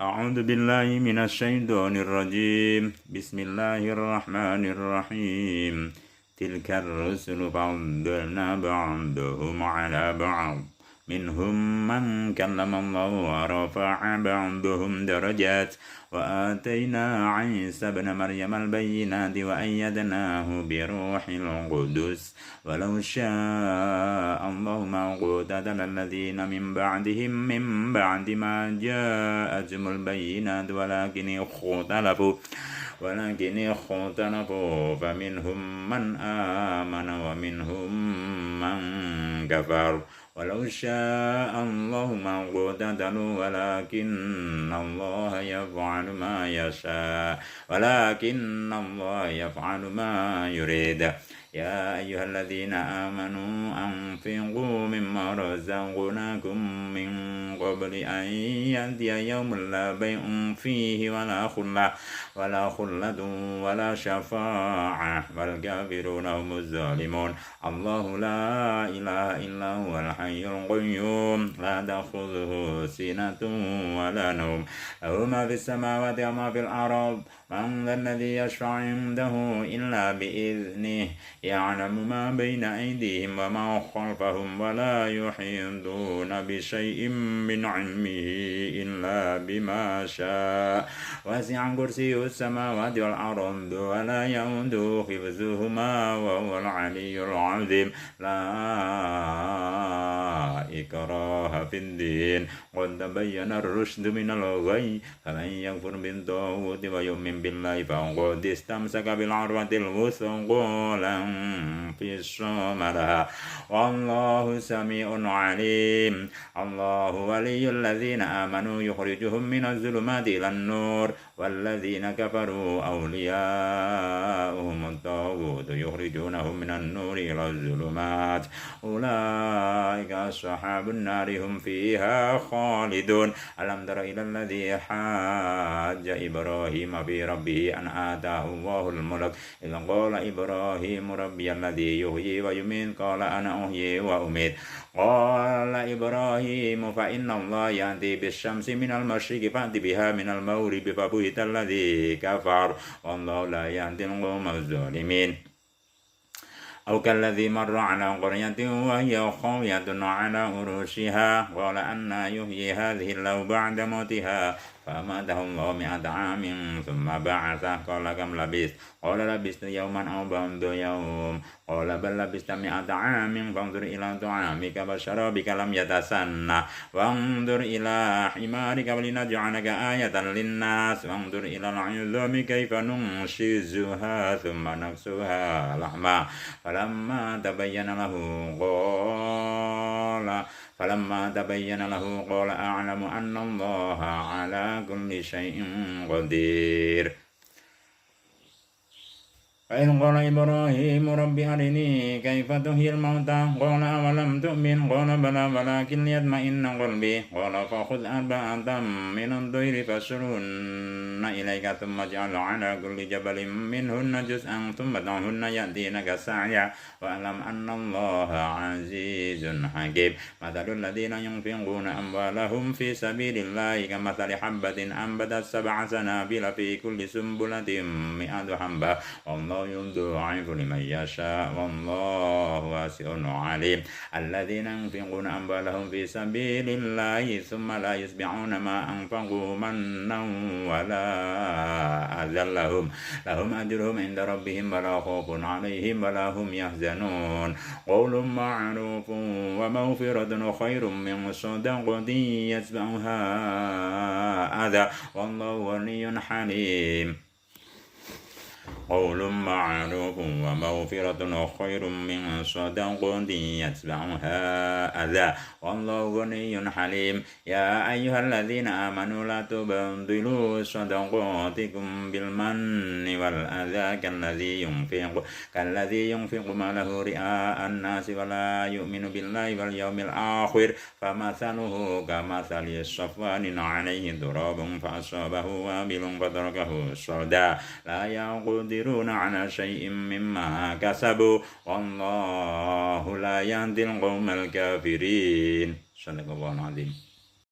أعوذ بالله من الشيطان الرجيم بسم الله الرحمن الرحيم تلك الرسل فضلنا بعضهم على بعض منهم من كلم الله ورفع بعضهم درجات وآتينا عيسى ابن مريم البينات وأيدناه بروح القدس ولو شاء الله ما اقتتل الذين من بعدهم من بعد ما جاءتهم البينات ولكن اختلفوا فمنهم من آمن ومنهم من كفر ولو شاء الله ما اقتتلوا ولكن الله يفعل ما يريد يا أيها الذين آمنوا أنفقوا مما رزقناكم من قبل أن يأتي يوم لا بيع فيه ولا خلة ولا شفاعة والكافرون هم الظالمون الله لا إله إلا هو الحي القيوم لا تأخذه سنة ولا نوم له ما في السماوات وما في الأرض من ذا الذي يشفع عنده إلا بإذنه يعلم ما بين أيديهم وما خلفهم ولا يحيطون بشيء من علمه إلا بما شاء وسع كرسيه السماوات والأرض ولا يؤوده حفظهما وهو العلي العظيم لا إكراه في الدين قد تبين الرشد من الغي فمن يكفر بالطاغوت ويؤمن بالله فقد استمسك بالعروة الوثقى لا انفصام لها والله سميع عليم الله ولي الذين آمنوا يخرجهم من الظلمات إلى النور والذين كفروا أولياؤهم الطاغوت يخرجونهم من النور إلى الظلمات أولئك أصحاب النار هم فيها خالدون ألم تر إلى الذي حاج إبراهيم في ربه أن آتاه الله الملك إذ قال إبراهيم ربي الذي يحيي ويميت قال أنا أحيي وأميت قال إبراهيم فإن الله يأتي بالشمس من المشرق فأت بها من المغرب فبهت الذي كفر والله لا يهدي القوم الظالمين أو كالذي مر على قرية وهي خاوية على عروشها قال أنى يحيي هذه الله بعد موتها فأماته الله 100 عام ثم بعثه قال كم لبثت قال لبثت يوما أو بعض يوم قال بل لبثت 100 عام فانظر إلى طعامك وشرابك لم يتسنى وانظر إلى حمارك ولنجعلك آية للناس وانظر إلى العظام كيف ننشزها ثم نكسوها لحما فلما تبين له قال أعلم أن الله على كل شيء قدير فإذ قال إبراهيم رب أرني كيف تحيي الموتى قال أولم تؤمن قال بلى ولكن ليطمئن قلبي قال فخذ 4 من الطير فاصرهن إليك ثم اجعل على كل جبل منهن جزءا ثم دعهن يأتينك سعيا واعلم أن الله عزيز حكيم مثل الذين ينفقون أموالهم في سبيل الله كمثل حبة أنبتت 7 سنابل في كل سنبلة 100 حبة والله يضاعف لمن يشاء والله واسع عليم الذين ينفقون أموالهم في سبيل الله ثم لا يتبعون ما أنفقوا منا ولا أذى لهم أجرهم عند ربهم ولا خوف عليهم ولا هم يحزنون قول معروف ومغفرة خير من صدقة يتبعها أذى والله غني حليم قول معروف ومغفرة خير من صدقة يتبعها أذى والله غني حليم يا أيها الذين آمنوا لا تبطلوا صدقاتكم بالمن والأذى كالذي ينفق ماله رئاء الناس ولا يؤمن بالله واليوم الآخر فمثله كمثل صفوان عليه تراب فأصابه وابل فتركه صلدا لا يقدرون على شيء مما كسبوا والله لا يهدي القوم الكافرين. صدق الله العظيم.